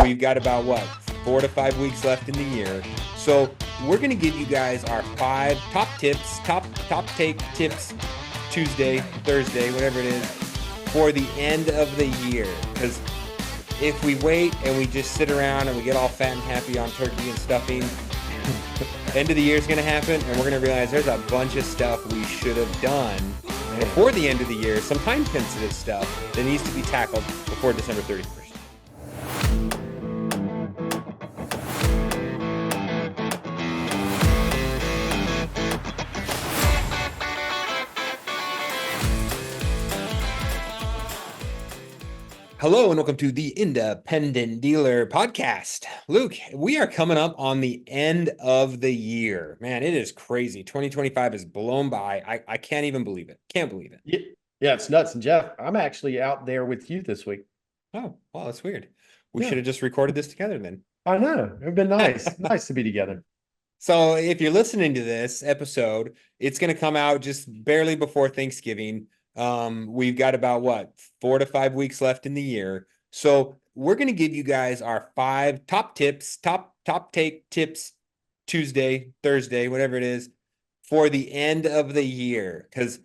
we've got about what, 4 to 5 weeks left in the year. So we're going to give you guys our 5 top tips, top take tips Tuesday, Thursday, whatever it is, for the end of the year. Because if we wait and we just sit around and we get all fat and happy on turkey and stuffing, end of the year is going to happen, and we're going to realize there's a bunch of stuff we should have done before the end of the year, some time-sensitive stuff that needs to be tackled before December 31st. Hello and welcome to the Independent Dealer Podcast. Luke, we are coming up on the end of the year. Man, it is crazy. 2025 is blown by. I can't even believe it. Can't believe it. Yeah, it's nuts. And Jeff, I'm actually out there with you this week. Oh, wow, that's weird. We should have just recorded this together then. I know. It'd been nice. Nice to be together. So if you're listening to this episode, it's going to come out just barely before Thanksgiving. We've got about what, 4 to 5 weeks left in the year. So we're going to give you guys our 5 top tips, top take tips Tuesday, Thursday, whatever it is, for the end of the year. Because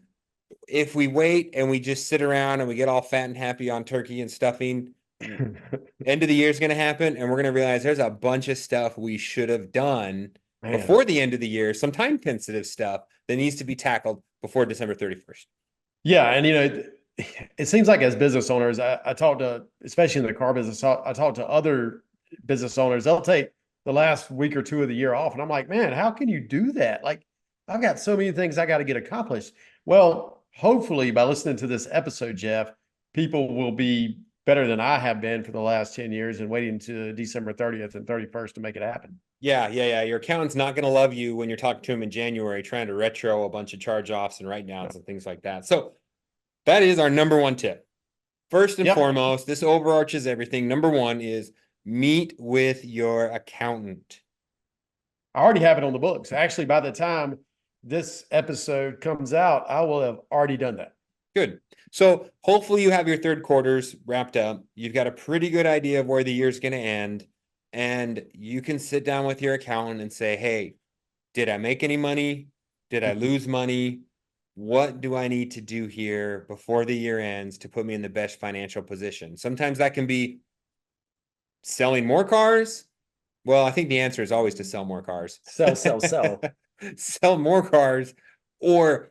if we wait and we just sit around and we get all fat and happy on turkey and stuffing, end of the year is going to happen, and we're going to realize there's a bunch of stuff we should have done before the end of the year, some time-sensitive stuff that needs to be tackled before December 31st. Yeah. And, it seems like as business owners, I talk to, especially in the car business, I talk to other business owners. They'll take the last week or two of the year off. And I'm like, man, how can you do that? Like, I've got so many things I got to get accomplished. Well, hopefully by listening to this episode, Jeff, people will be better than I have been for the last 10 years and waiting to December 30th and 31st to make it happen. Yeah. Your accountant's not going to love you when you're talking to him in January, trying to retro a bunch of charge-offs and write-downs and things like that. So that is our number one tip. First and foremost, this overarches everything. Number one is meet with your accountant. I already have it on the books. Actually, by the time this episode comes out, I will have already done that. Good. So hopefully you have your third quarters wrapped up. You've got a pretty good idea of where the year's going to end. And you can sit down with your accountant and say, hey, did I make any money? Did I lose money? What do I need to do here before the year ends to put me in the best financial position? Sometimes that can be selling more cars. Well, I think the answer is always to sell more cars. Sell. Sell more cars. Or,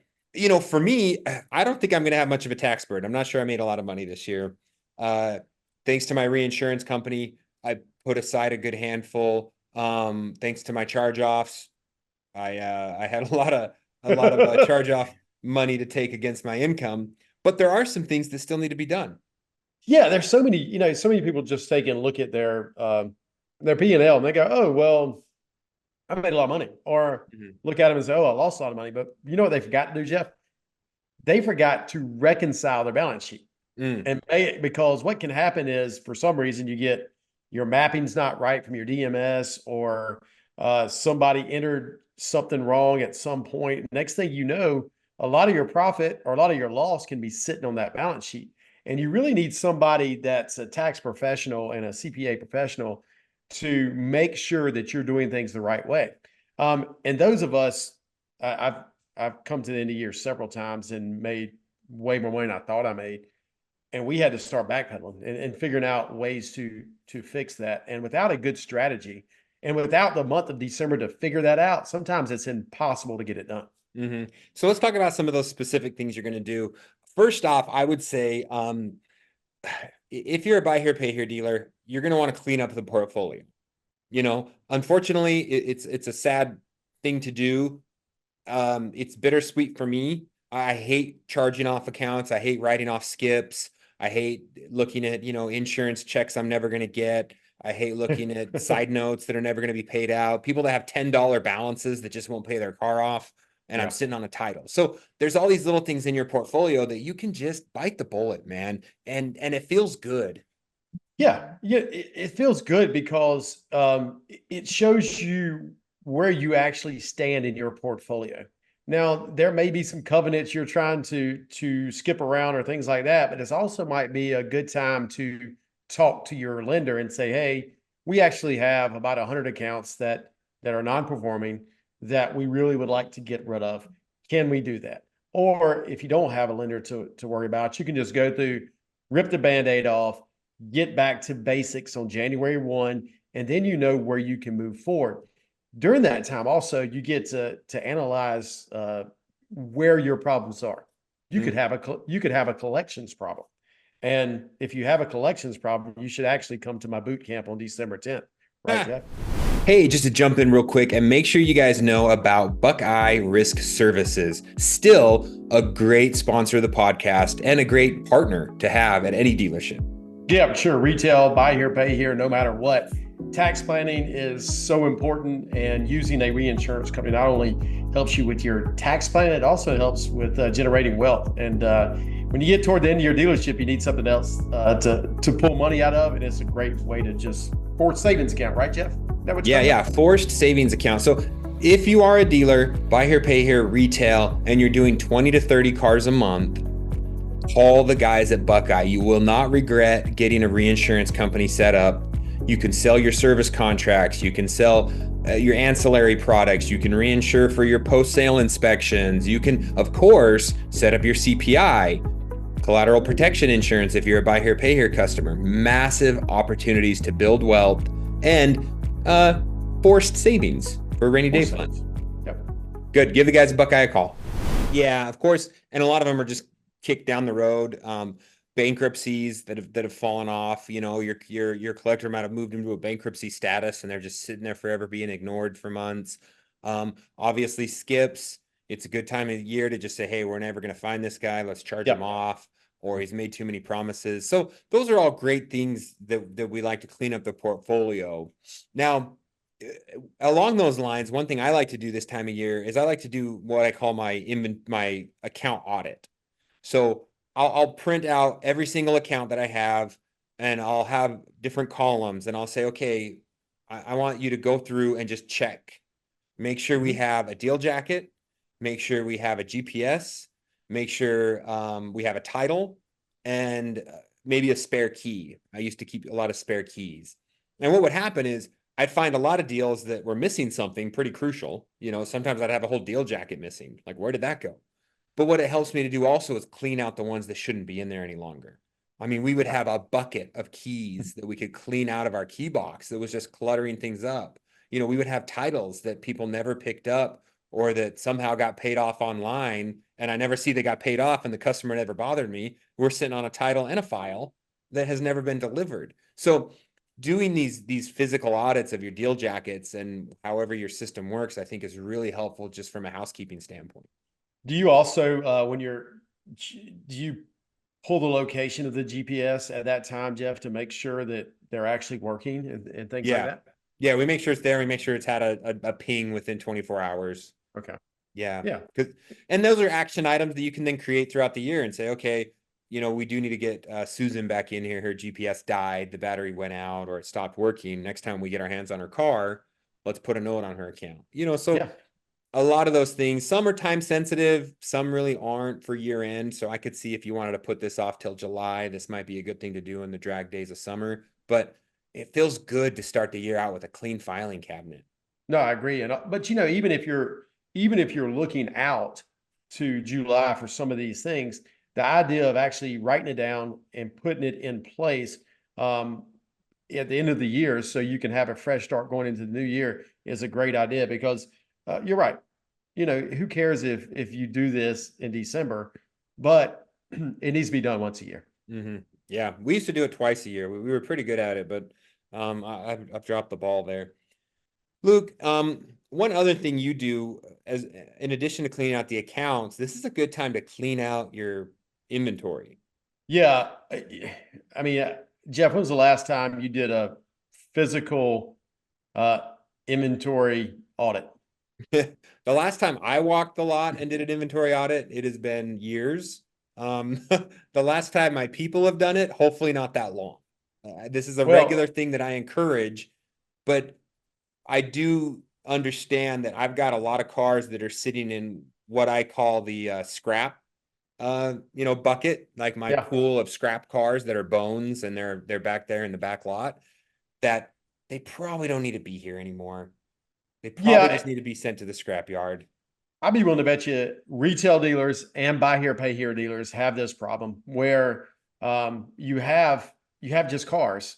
for me, I don't think I'm going to have much of a tax burden. I'm not sure I made a lot of money this year. Thanks to my reinsurance company, I put aside a good handful. Thanks to my charge-offs, I had a lot of charge-off money to take against my income. But there are some things that still need to be done. Yeah, there's so many people just take and look at their P&L and they go, oh, well, I made a lot of money. Or look at them and say, oh, I lost a lot of money. But you know what they forgot to do, Jeff? They forgot to reconcile their balance sheet. Because what can happen is, for some reason, you get your mapping's not right from your DMS, or somebody entered something wrong at some point. Next thing you know, a lot of your profit or a lot of your loss can be sitting on that balance sheet. And you really need somebody that's a tax professional and a CPA professional to make sure that you're doing things the right way. And those of us, I've come to the end of the year several times and made way more money than I thought I made. And we had to start backpedaling and figuring out ways to fix that. And without a good strategy and without the month of December to figure that out, sometimes it's impossible to get it done. So let's talk about some of those specific things you're going to do. First off, I would say, if you're a buy here, pay here dealer, you're going to want to clean up the portfolio. Unfortunately, it's a sad thing to do. It's bittersweet for me. I hate charging off accounts. I hate writing off skips. I hate looking at, insurance checks I'm never going to get. I hate looking at side notes that are never going to be paid out. People that have $10 balances that just won't pay their car off. And I'm sitting on a title. So there's all these little things in your portfolio that you can just bite the bullet, man. And it feels good. Yeah. It feels good because it shows you where you actually stand in your portfolio. Now, there may be some covenants you're trying to skip around or things like that, but it also might be a good time to talk to your lender and say, hey, we actually have about 100 accounts that are non-performing that we really would like to get rid of. Can we do that? Or if you don't have a lender to worry about, you can just go through, rip the Band-Aid off, get back to basics on January 1, and then you know where you can move forward. During that time, also, you get to analyze where your problems are. You could have a collections problem. And if you have a collections problem, you should actually come to my boot camp on December 10th. Right, Jeff? Hey, just to jump in real quick and make sure you guys know about Buckeye Risk Services. Still a great sponsor of the podcast and a great partner to have at any dealership. Yeah, sure. Retail, buy here, pay here, no matter what. Tax planning is so important, and using a reinsurance company not only helps you with your tax plan, it also helps with generating wealth. And when you get toward the end of your dealership, you need something else to pull money out of, and it's a great way to just force savings account, right, Jeff? Yeah, forced savings account. So if you are a dealer, buy here, pay here, retail, and you're doing 20 to 30 cars a month, call the guys at Buckeye. You will not regret getting a reinsurance company set up. You can sell your service contracts. You can sell your ancillary products. You can reinsure for your post-sale inspections. You can, of course, set up your CPI, collateral protection insurance if you're a buy here, pay here customer. Massive opportunities to build wealth and forced savings for a rainy day fund. Yep. Good. Give the guys at Buckeye a call. Yeah, of course. And a lot of them are just kicked down the road. Bankruptcies that have fallen off. You know, your collector might have moved into a bankruptcy status and they're just sitting there forever being ignored for months. Obviously skips. It's a good time of year to just say, hey, we're never going to find this guy. Let's charge him off, or he's made too many promises. So those are all great things that we like to clean up the portfolio. Now, along those lines, one thing I like to do this time of year is I like to do what I call my account audit. So I'll print out every single account that I have, and I'll have different columns, and I'll say, okay, I want you to go through and just check. Make sure we have a deal jacket, make sure we have a GPS, make sure we have a title, and maybe a spare key. I used to keep a lot of spare keys. And what would happen is I'd find a lot of deals that were missing something pretty crucial. You know, sometimes I'd have a whole deal jacket missing. Like, where did that go? But what it helps me to do also is clean out the ones that shouldn't be in there any longer. I mean, we would have a bucket of keys that we could clean out of our key box that was just cluttering things up. You know, we would have titles that people never picked up or that somehow got paid off online, and I never see they got paid off and the customer never bothered me. We're sitting on a title and a file that has never been delivered. So doing these physical audits of your deal jackets and however your system works, I think is really helpful just from a housekeeping standpoint. Do you also, do you pull the location of the GPS at that time, Jeff, to make sure that they're actually working and things like that? Yeah, we make sure it's there. We make sure it's had a ping within 24 hours. Okay. Yeah. And those are action items that you can then create throughout the year and say, okay, you know, we do need to get Susan back in here. Her GPS died, the battery went out, or it stopped working. Next time we get our hands on her car, let's put a note on her account. You know, so a lot of those things, some are time sensitive, some really aren't for year end. So I could see if you wanted to put this off till July, this might be a good thing to do in the drag days of summer. But it feels good to start the year out with a clean filing cabinet. No, I agree. But you know, even if you're looking out to July for some of these things, the idea of actually writing it down and putting it in place at the end of the year, so you can have a fresh start going into the new year, is a great idea. Because you're right. You know, who cares if you do this in December, but it needs to be done once a year. Mm-hmm. Yeah, we used to do it twice a year. We were pretty good at it, but I've dropped the ball there. Luke, one other thing you do, as in addition to cleaning out the accounts, this is a good time to clean out your inventory. Yeah, I mean, Jeff, when was the last time you did a physical inventory audit? The last time I walked the lot and did an inventory audit, it has been years. The last time my people have done it, hopefully not that long. This is a regular thing that I encourage, but I do understand that I've got a lot of cars that are sitting in what I call the scrap bucket, like my Yeah. pool of scrap cars that are bones and they're back there in the back lot, that they probably don't need to be here anymore. They probably Yeah. just need to be sent to the scrap yard. I'd be willing to bet you retail dealers and buy here, pay here dealers have this problem where you have just cars.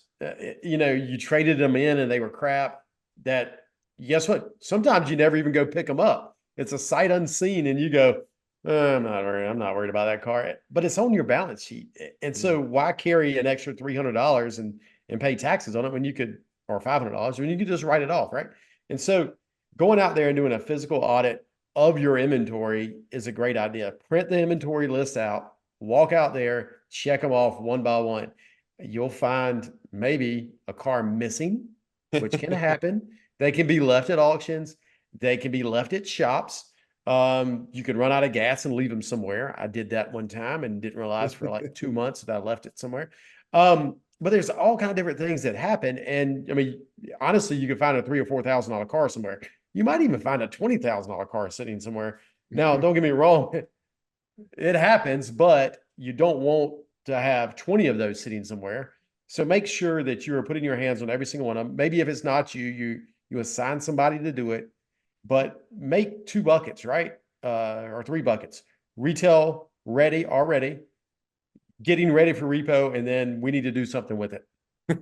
You traded them in and they were crap. That guess what? Sometimes you never even go pick them up. It's a sight unseen, and you go, I'm not worried about that car. But it's on your balance sheet, and so why carry an extra $300 and pay taxes on it when you could, or $500 when you could just write it off, right? And so going out there and doing a physical audit of your inventory is a great idea. Print the inventory list out, walk out there, check them off one by one. You'll find maybe a car missing, which can happen. They can be left at auctions. They can be left at shops. You could run out of gas and leave them somewhere. I did that one time and didn't realize for like 2 months that I left it somewhere. But there's all kind of different things that happen. And I mean, honestly, you could find a $3,000 or $4,000 car somewhere. You might even find a $20,000 car sitting somewhere. Now, don't get me wrong, it happens, but you don't want to have 20 of those sitting somewhere. So make sure that you are putting your hands on every single one of them. Maybe if it's not you, you assign somebody to do it, but make 2 buckets, right? Or 3 buckets. Retail ready already, getting ready for repo, and then we need to do something with it.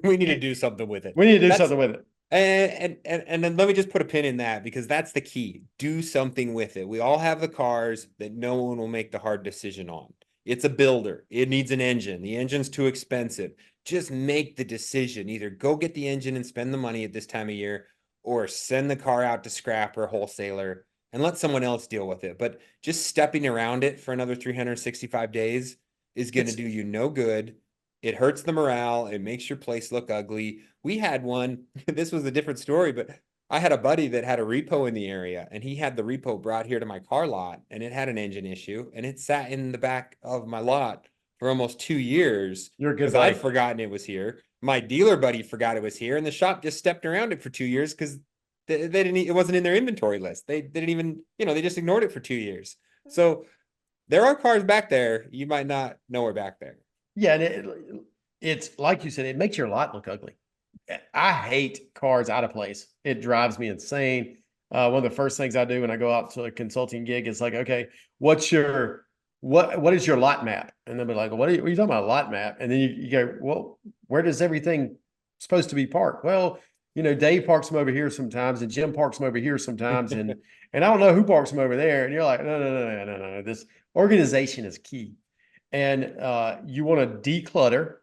We need to do something with it. We need to do something with it. And then let me just put a pin in that, because that's the key. Do something with it. We all have the cars that no one will make the hard decision on. It's a builder. It needs an engine. The engine's too expensive. Just make the decision. Either go get the engine and spend the money at this time of year, or send the car out to scrap or wholesaler and let someone else deal with it. But just stepping around it for another 365 days is going to do you no good. It hurts the morale. It makes your place look ugly. We had one, this was a different story, but I had a buddy that had a repo in the area, and he had the repo brought here to my car lot, and it had an engine issue, and it sat in the back of my lot for almost 2 years. You're a good because buddy. I'd forgotten it was here. My dealer buddy forgot it was here, and the shop just stepped around it for 2 years because they didn't, it wasn't in their inventory list. They didn't even, they just ignored it for 2 years. So there are cars back there. You might not know are back there. Yeah, and it's like you said, it makes your lot look ugly. I hate cars out of place. It drives me insane. One of the first things I do when I go out to a consulting gig is like, okay, what is your lot map? And they'll be like, what are you talking about, lot map? And then you go, well, where does everything supposed to be parked? Well, Dave parks them over here sometimes, and Jim parks them over here sometimes, and I don't know who parks them over there. And you're like, no. This organization is key. And you want to declutter,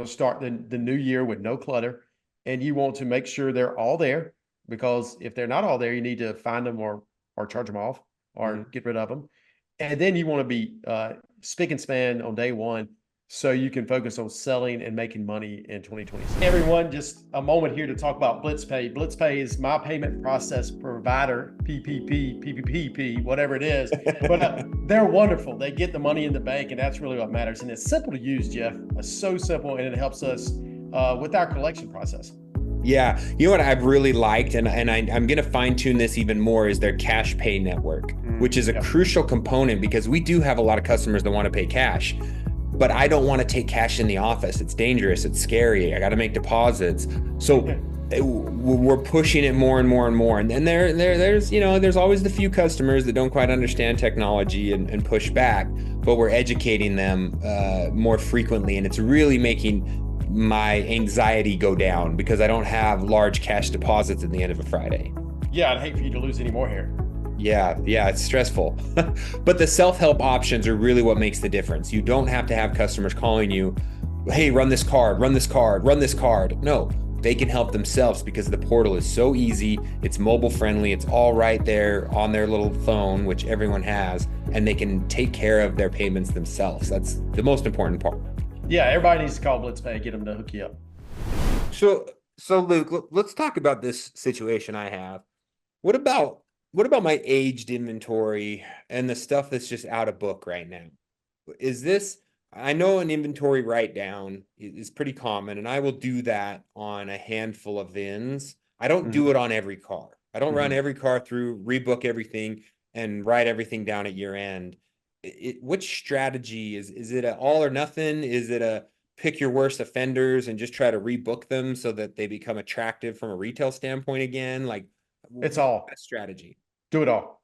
start the new year with no clutter. And you want to make sure they're all there, because if they're not all there, you need to find them or charge them off or get rid of them. And then you want to be spick and span on day one, so you can focus on selling and making money in 2026. Hey everyone, just a moment here to talk about BlitzPay. BlitzPay is my payment process provider, PPP, whatever it is. But they're wonderful. They get the money in the bank, and that's really what matters. And it's simple to use, Jeff. It's so simple, and it helps us with our collection process. Yeah, you know what I've really liked, and I'm going to fine tune this even more, is their cash pay network, which is a crucial component, because we do have a lot of customers that want to pay cash. But I don't want to take cash in the office. It's dangerous. It's scary. I got to make deposits. So we're pushing it more and more and more. And there's always the few customers that don't quite understand technology and push back, but we're educating them more frequently. And it's really making my anxiety go down, because I don't have large cash deposits at the end of a Friday. Yeah, I'd hate for you to lose any more hair. Yeah, it's stressful. But the self-help options are really what makes the difference. You don't have to have customers calling you, hey, run this card. No, they can help themselves, because the portal is so easy. It's mobile friendly. It's all right there on their little phone, which everyone has, and they can take care of their payments themselves. That's the most important part. Yeah, everybody needs to call BlitzPay, get them to hook you up. So Luke, let's talk about this situation I have. What about my aged inventory and the stuff that's just out of book right now? I know an inventory write down is pretty common, and I will do that on a handful of VINs. I don't do it on every car. I don't run every car through, rebook everything, and write everything down at year end. which strategy is it a all or nothing? Is it a pick your worst offenders and just try to rebook them so that they become attractive from a retail standpoint again? Like, It's what's the all. best strategy? Do it all,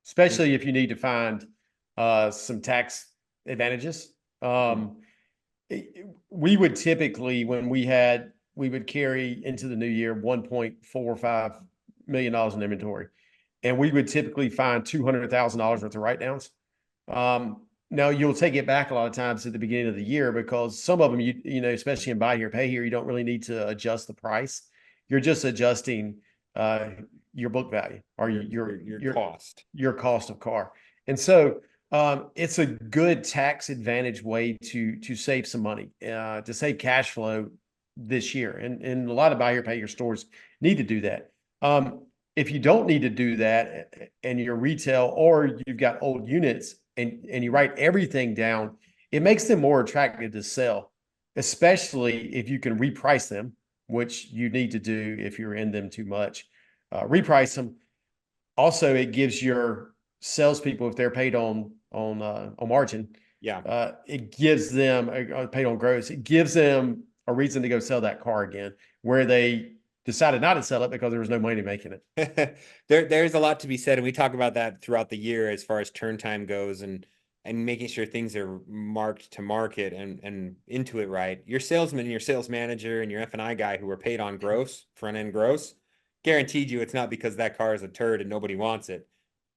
especially if you need to find some tax advantages. Um, we would typically, when we would carry into the new year $1.45 million in inventory, and we would typically find $200,000 worth of write-downs. Now you'll take it back a lot of times at the beginning of the year because some of them, you know, especially in buy here, pay here, you don't really need to adjust the price. You're just adjusting uh, your book value or Your cost. your cost of car. And so it's a good tax advantage way to save some money, to save cash flow this year. And a lot of buy here, pay here stores need to do that. If you don't need to do that and you're retail or you've got old units and you write everything down, it makes them more attractive to sell, especially if you can reprice them, which you need to do if you're in them too much. Reprice them. Also, it gives your salespeople, if they're paid on margin, Yeah. it gives them paid on gross. It gives them a reason to go sell that car again, where they decided not to sell it because there was no money making it. There's a lot to be said, and we talk about that throughout the year as far as turn time goes, and making sure things are marked to market and into it right. Your salesman and your sales manager and your F&I guy who are paid on gross, front end gross, guaranteed you it's not because that car is a turd and nobody wants it.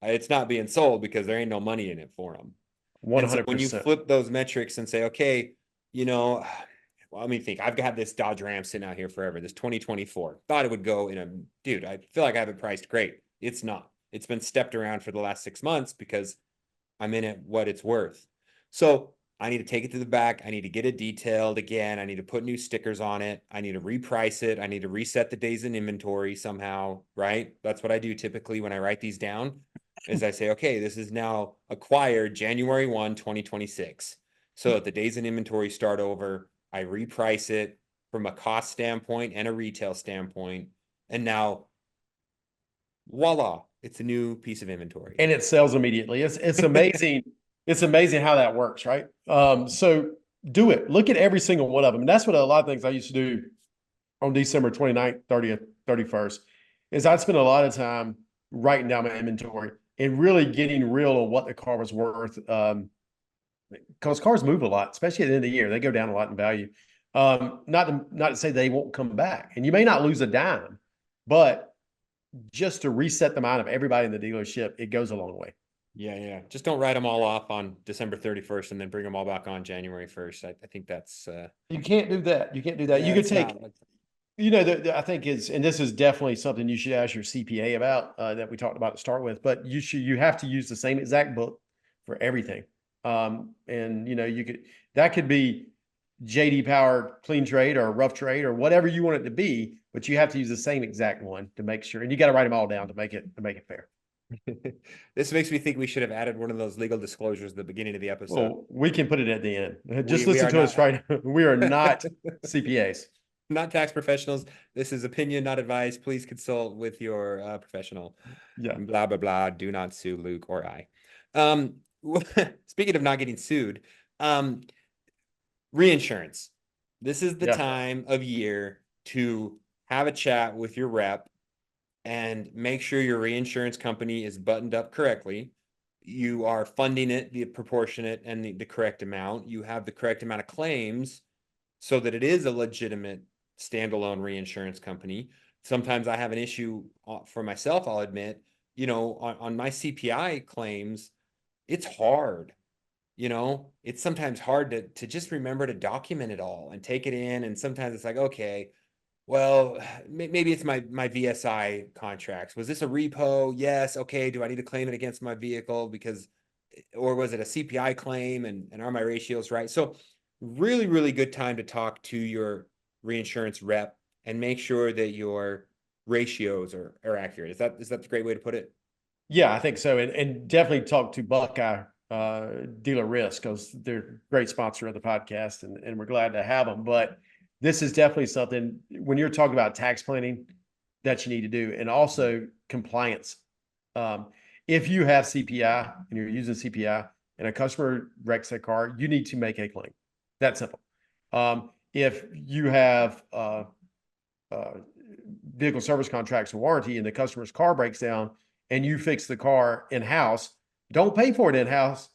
It's not being sold because there ain't no money in it for them. And so when you 100%. flip those metrics and say, okay, you know, well, let me think. I've got this Dodge Ram sitting out here forever. This 2024. Thought it would go in a, dude, I feel like I have it priced great. It's not. It's been stepped around for the last 6 months because I'm in it what it's worth. So I need to take it to the back. I need to get it detailed again. I need to put new stickers on it. I need to reprice it. I need to reset the days in inventory somehow, right? That's what I do typically when I write these down is I say, okay, this is now acquired January 1, 2026. So that the days in inventory start over, I reprice it from a cost standpoint and a retail standpoint. And now, voila, it's a new piece of inventory. And it sells immediately. It's amazing. It's amazing how that works, right? So do it. Look at every single one of them. And that's what a lot of things I used to do on December 29th, 30th, 31st, is I'd spend a lot of time writing down my inventory and really getting real on what the car was worth. Because cars move a lot, especially at the end of the year. They go down a lot in value. Not to say they won't come back. And you may not lose a dime, but just to reset the mind of everybody in the dealership, it goes a long way. Yeah. Just don't write them all off on December 31st and then bring them all back on January 1st. I think that's You can't do that. You can't do that. yeah, You could it's take, not. you know, I think is, and this is definitely something you should ask your CPA about, that we talked about to start with, but you have to use the same exact book for everything. And you know, that could be JD Power clean trade or rough trade or whatever you want it to be, but you have to use the same exact one to make sure, and you got to write them all down to make it fair. This makes me think we should have added one of those legal disclosures at the beginning of the episode. Well, we can put it at the end. Just We listen are to us not right now. We are not CPAs. not tax professionals. This is opinion, not advice. Please consult with your professional. Yeah. Blah blah blah. Do not sue Luke or I. Speaking of not getting sued, reinsurance. This is the Yeah. time of year to have a chat with your rep and make sure your reinsurance company is buttoned up correctly. You are funding it the proportionate and the correct amount. You have the correct amount of claims so that it is a legitimate standalone reinsurance company. Sometimes I have an issue for myself, I'll admit, you know, on my CPI claims, it's hard. You know, it's sometimes hard to just remember to document it all and take it in. And sometimes it's like, okay, well, maybe it's my VSI contracts. Was this a repo? Yes. Okay. Do I need to claim it against my vehicle because, or was it a CPI claim and are my ratios right? So really, really good time to talk to your reinsurance rep and make sure that your ratios are accurate. Is that the great way to put it? Yeah, I think so. And definitely talk to Buckeye Dealer Risk because they're a great sponsor of the podcast and we're glad to have them. But this is definitely something when you're talking about tax planning that you need to do and also compliance. If you have CPI and you're using CPI, and a customer wrecks their car, you need to make a claim. That simple. If you have vehicle service contracts and warranty and the customer's car breaks down and you fix the car in-house, don't pay for it in-house.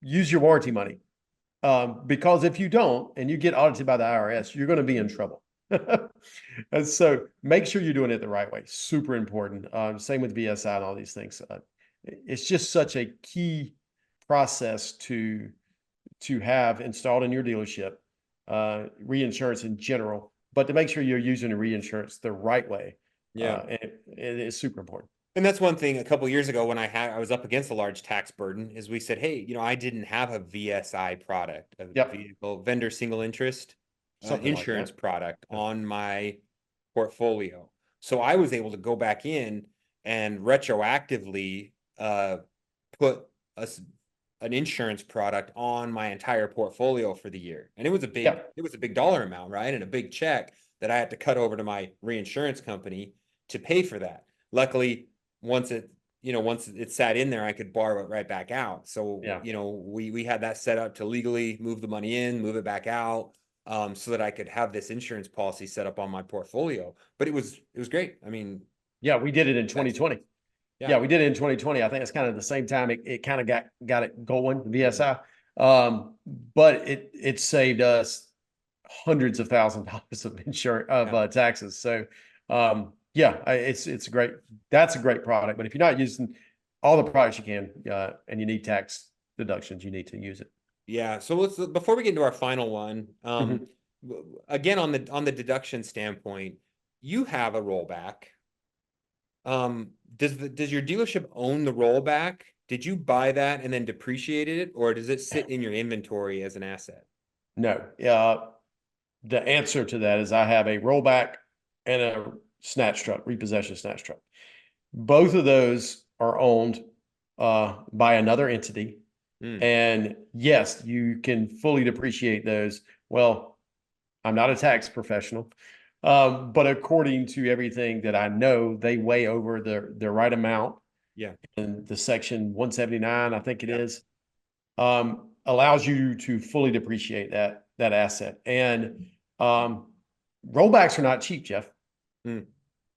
Use your warranty money. Because if you don't and you get audited by the IRS, you're going to be in trouble. And so make sure you're doing it the right way. Super important. Same with VSI and all these things. It's just such a key process to have installed in your dealership, reinsurance in general, but to make sure you're using the reinsurance the right way. Yeah. It is super important. And that's one thing a couple of years ago when I was up against a large tax burden is we said, hey, I didn't have a VSI product, a vehicle vendor single interest insurance product on my portfolio. So I was able to go back in and retroactively put an insurance product on my entire portfolio for the year. And it was a big dollar amount, right? And a big check that I had to cut over to my reinsurance company to pay for that. Luckily, once it sat in there, I could borrow it right back out. So, we had that set up to legally move the money in, move it back out, so that I could have this insurance policy set up on my portfolio. But it was great. I mean, we did it in 2020. Yeah, we did it in 2020. I think it's kind of the same time it kind of got it going, VSI. But it saved us hundreds of thousands of dollars of insurance taxes. So it's great. That's a great product. But if you're not using all the products you can, and you need tax deductions, you need to use it. Yeah. So before we get into our final one, again, on the deduction standpoint, you have a rollback. Does your dealership own the rollback? Did you buy that and then depreciated it, or does it sit in your inventory as an asset? No. The answer to that is I have a rollback and a snatch truck, repossession snatch truck. Both of those are owned by another entity. And yes, you can fully depreciate those. Well, I'm not a tax professional, but according to everything that I know, they weigh over the right amount. Yeah. And the section 179, I think it is, allows you to fully depreciate that asset. And rollbacks are not cheap, Jeff. And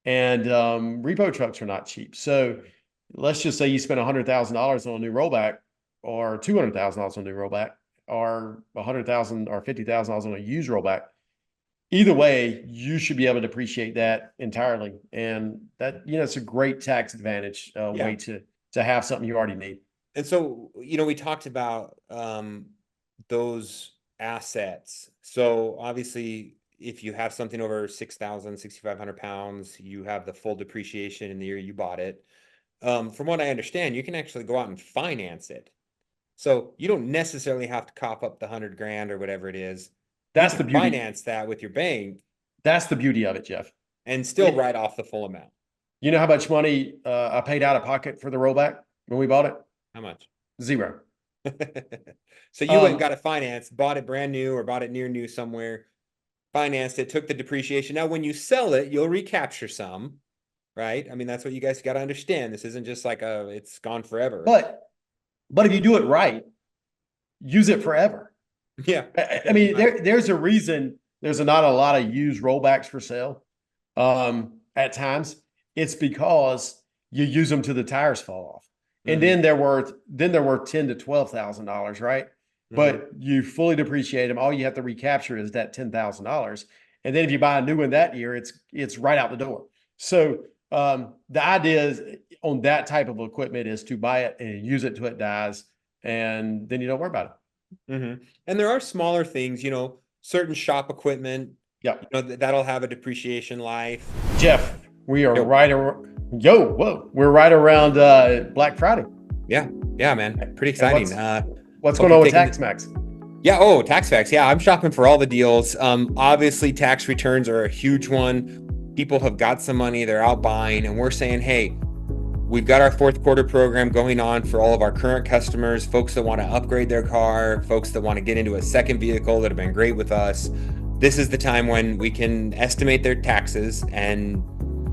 repo trucks are not cheap. So let's just say you spend $100,000 on a new rollback, or $200,000 on a new rollback, or $100,000 or $50,000 on a used rollback. Either way, you should be able to depreciate that entirely. And that, it's a great tax advantage way to have something you already need. And so, we talked about those assets. So obviously, if you have something over 6,000, 6,500 pounds, you have the full depreciation in the year you bought it. From what I understand, you can actually go out and finance it. So you don't necessarily have to cough up the 100 grand or whatever it is. That's the beauty. Finance that with your bank. That's the beauty of it, Jeff. And still write off the full amount. You know how much money I paid out of pocket for the rollback when we bought it? How much? 0. So you went and got it financed, bought it brand new or bought it near new somewhere, financed it, took the depreciation. Now, when you sell it, you'll recapture some, right? I mean, that's what you guys got to understand. This isn't just like it's gone forever. But if you do it right, use it forever. Yeah. I mean, there's a reason there's not a lot of used rollbacks for sale. At times, it's because you use them till the tires fall off, and then they're worth $10,000 to $12,000, right? But you fully depreciate them. All you have to recapture is that $10,000, and then if you buy a new one that year, it's right out the door. So the idea is on that type of equipment is to buy it and use it till it dies, and then you don't worry about it. And there are smaller things, certain shop equipment. Yeah, that'll have a depreciation life. Jeff, we are we're right around Black Friday. Yeah, man, pretty exciting. What's going on with TaxMax? Yeah, TaxFax. Yeah, I'm shopping for all the deals. Obviously, tax returns are a huge one. People have got some money, they're out buying, and we're saying, hey, we've got our fourth quarter program going on for all of our current customers, folks that want to upgrade their car, folks that want to get into a second vehicle that have been great with us. This is the time when we can estimate their taxes and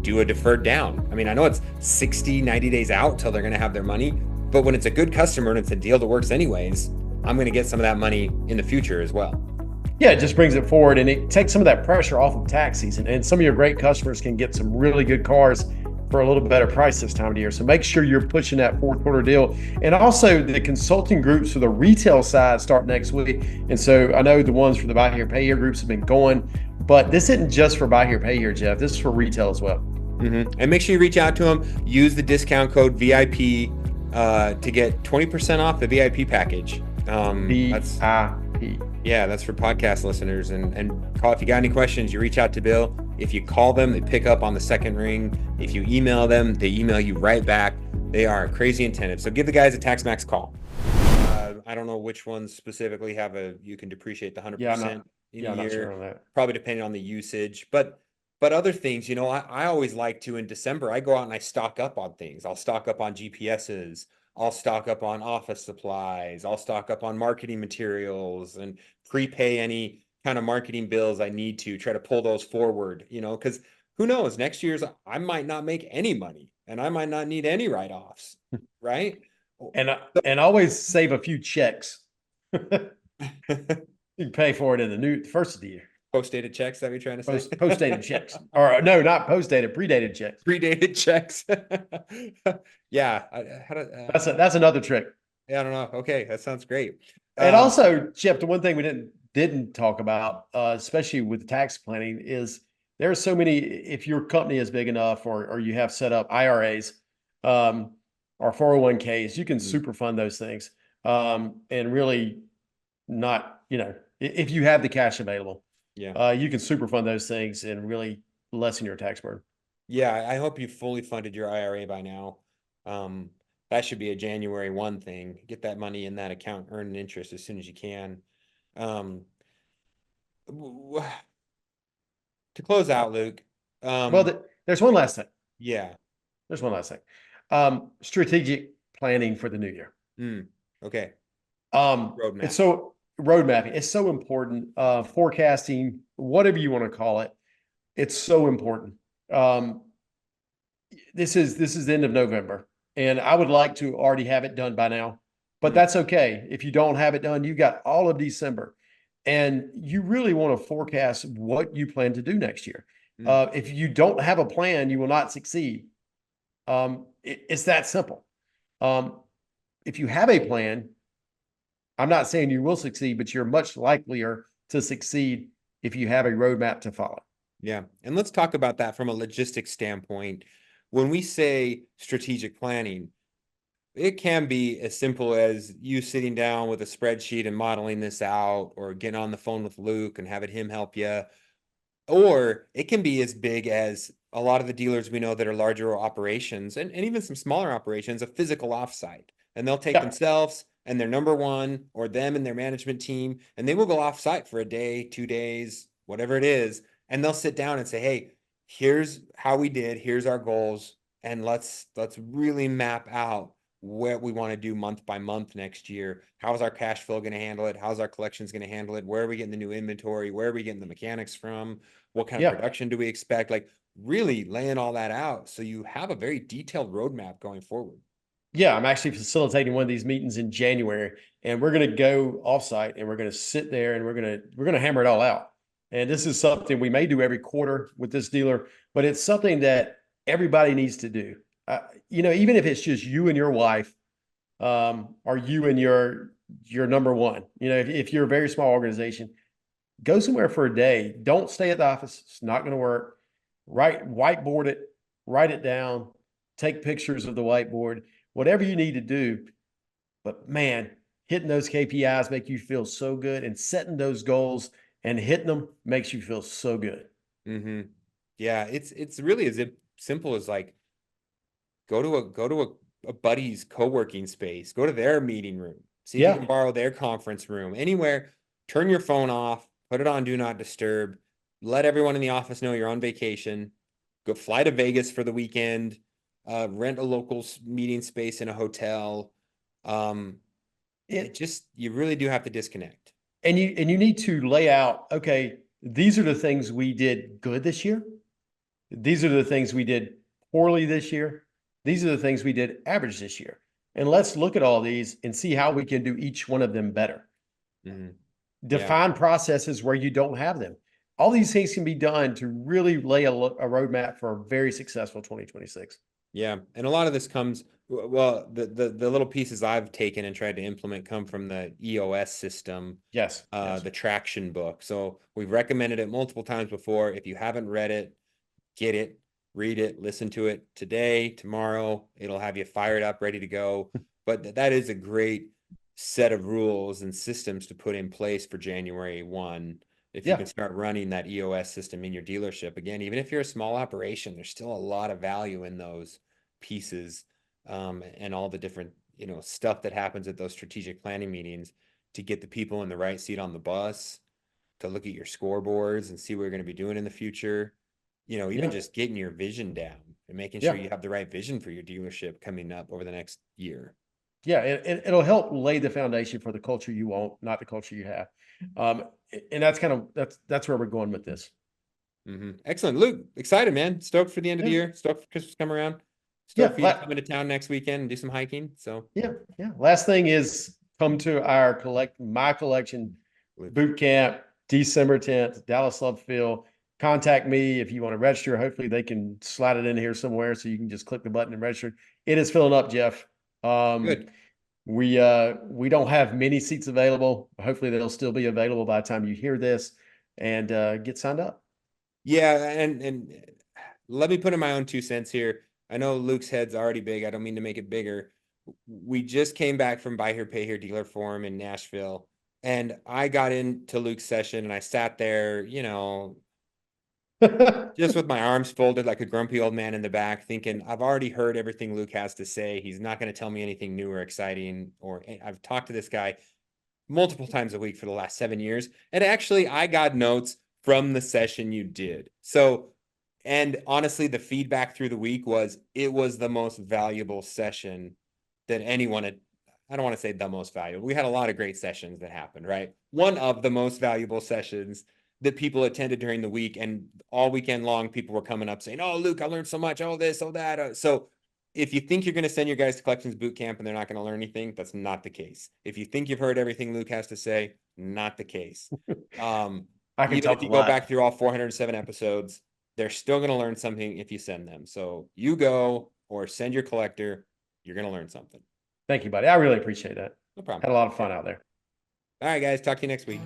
do a deferred down. I mean, I know it's 60, 90 days out till they're going to have their money, But when it's a good customer and it's a deal that works anyways, I'm going to get some of that money in the future as well. Yeah, it just brings it forward and it takes some of that pressure off of tax season. And some of your great customers can get some really good cars for a little better price this time of the year. So make sure you're pushing that fourth quarter deal. And also the consulting groups for the retail side start next week. And so I know the ones for the buy here, pay here groups have been going, but this isn't just for buy here, pay here, Jeff. This is for retail as well. And make sure you reach out to them. Use the discount code VIP to get 20% off the VIP package. VIP. Yeah, that's for podcast listeners. And call if you got any questions, you reach out to Bill. If you call them, they pick up on the second ring. If you email them, they email you right back. They are crazy attentive. So give the guys a TaxMax call. I don't know which ones specifically have you can depreciate the 100% in a year. Sure on that. Probably depending on the usage, but other things, I always like to in December, I go out and I stock up on things. I'll stock up on GPSs. I'll stock up on office supplies. I'll stock up on marketing materials and prepay any kind of marketing bills I need to try to pull those forward, because who knows, next year's I might not make any money and I might not need any write-offs, right? And always save a few checks. You can pay for it in the first of the year. Post-dated checks, that you're trying to say? Post-dated checks. Or no, not post-dated, predated checks. Predated checks. Yeah. That's another trick. Yeah, I don't know. Okay, that sounds great. And also, Jeff, the one thing we didn't talk about, especially with tax planning, is there are so many. If your company is big enough, or you have set up IRAs, or 401ks, you can super fund those things, and really not, if you have the cash available, you can super fund those things and really lessen your tax burden. Yeah, I hope you fully funded your IRA by now. That should be a January 1 thing. Get that money in that account, earn an interest as soon as you can. To close out, Luke. There's one last thing. Yeah. There's one last thing. Strategic planning for the new year. Okay. Roadmap. It's so road mapping. It's so important. Forecasting, whatever you want to call it. It's so important. This is the end of November, and I would like to already have it done by now, but that's okay. If you don't have it done, you got all of December, and you really want to forecast what you plan to do next year. If you don't have a plan, you will not succeed. It's that simple. If you have a plan, I'm not saying you will succeed, but you're much likelier to succeed if you have a roadmap to follow. Yeah. And let's talk about that from a logistics standpoint. When we say strategic planning, it can be as simple as you sitting down with a spreadsheet and modeling this out, or getting on the phone with Luke and having him help you. Or it can be as big as a lot of the dealers we know that are larger operations and even some smaller operations, a physical offsite. And they'll take themselves and their number one, or them and their management team, and they will go offsite for a day, 2 days, whatever it is. And they'll sit down and say, hey, here's how we did, here's our goals, and let's really map out what we want to do month by month next year. How's our cash flow going to handle it? How's our collections going to handle it? Where are we getting the new inventory? Where are we getting the mechanics from? What kind of production do we expect? Like really laying all that out so you have a very detailed roadmap going forward. Yeah, I'm actually facilitating one of these meetings in January, and we're going to go offsite and we're going to sit there and we're going to hammer it all out. And this is something we may do every quarter with this dealer, but it's something that everybody needs to do. Even if it's just you and your wife, or you and your number one, if you're a very small organization, go somewhere for a day. Don't stay at the office. It's not going to work. Whiteboard it, write it down, take pictures of the whiteboard, whatever you need to do. But man, hitting those KPIs make you feel so good, and setting those goals and hitting them makes you feel so good. Yeah, it's really as simple as like go to a buddy's co-working space, go to their meeting room, see if you can borrow their conference room, anywhere. Turn your phone off, put it on do not disturb, let everyone in the office know you're on vacation, go fly to Vegas for the weekend, rent a local meeting space in a hotel. You really do have to disconnect. And you need to lay out, okay, these are the things we did good this year. These are the things we did poorly this year. These are the things we did average this year. and let's look at all these and see how we can do each one of them better. Mhm. Yeah. Define processes where you don't have them. All these things can be done to really lay a roadmap for a very successful 2026. Yeah, and a lot of this comes, well, the little pieces I've taken and tried to implement come from the EOS system, Yes. the traction book. So we've recommended it multiple times before. If you haven't read it, get it, read it, listen to it today, tomorrow. It'll have you fired up, ready to go. But that is a great set of rules and systems to put in place for January 1. If you can start running that EOS system in your dealership, again, even if you're a small operation, there's still a lot of value in those pieces, and all the different, stuff that happens at those strategic planning meetings to get the people in the right seat on the bus, to look at your scoreboards and see what you're going to be doing in the future. Even just getting your vision down and making sure you have the right vision for your dealership coming up over the next year. Yeah, it'll help lay the foundation for the culture you want, not the culture you have. And that's that's where we're going with this. Excellent. Luke, excited, man. Stoked for the end of the year. Stoked for Christmas come around. Stoked for you to come into town next weekend and do some hiking. So yeah. Last thing is come to our my collection boot camp, December 10th, Dallas Love Field. Contact me if you want to register. Hopefully they can slide it in here somewhere so you can just click the button and register. It is filling up, Jeff. Good. We don't have many seats available. Hopefully they'll still be available by the time you hear this, and get signed up. Yeah, and let me put in my own 2 cents here. I know Luke's head's already big. I don't mean to make it bigger. We just came back from Buy Here, Pay Here dealer forum in Nashville, and I got into Luke's session and I sat there, just with my arms folded like a grumpy old man in the back, thinking, I've already heard everything Luke has to say. He's not going to tell me anything new or exciting. Or I've talked to this guy multiple times a week for the last 7 years. And actually, I got notes from the session you did. So, and honestly, the feedback through the week was it was the most valuable session that anyone had. I don't want to say the most valuable. We had a lot of great sessions that happened, right? One of the most valuable sessions that people attended during the week, and all weekend long, people were coming up saying, "Oh, Luke, I learned so much. Oh, this, oh, that." So if you think you're going to send your guys to collections boot camp and they're not going to learn anything, that's not the case. If you think you've heard everything Luke has to say, not the case. Even if you go back through all 407 episodes, they're still going to learn something if you send them. So you go or send your collector, you're going to learn something. Thank you, buddy. I really appreciate that. No problem. Had a lot of fun out there. All right, guys. Talk to you next week.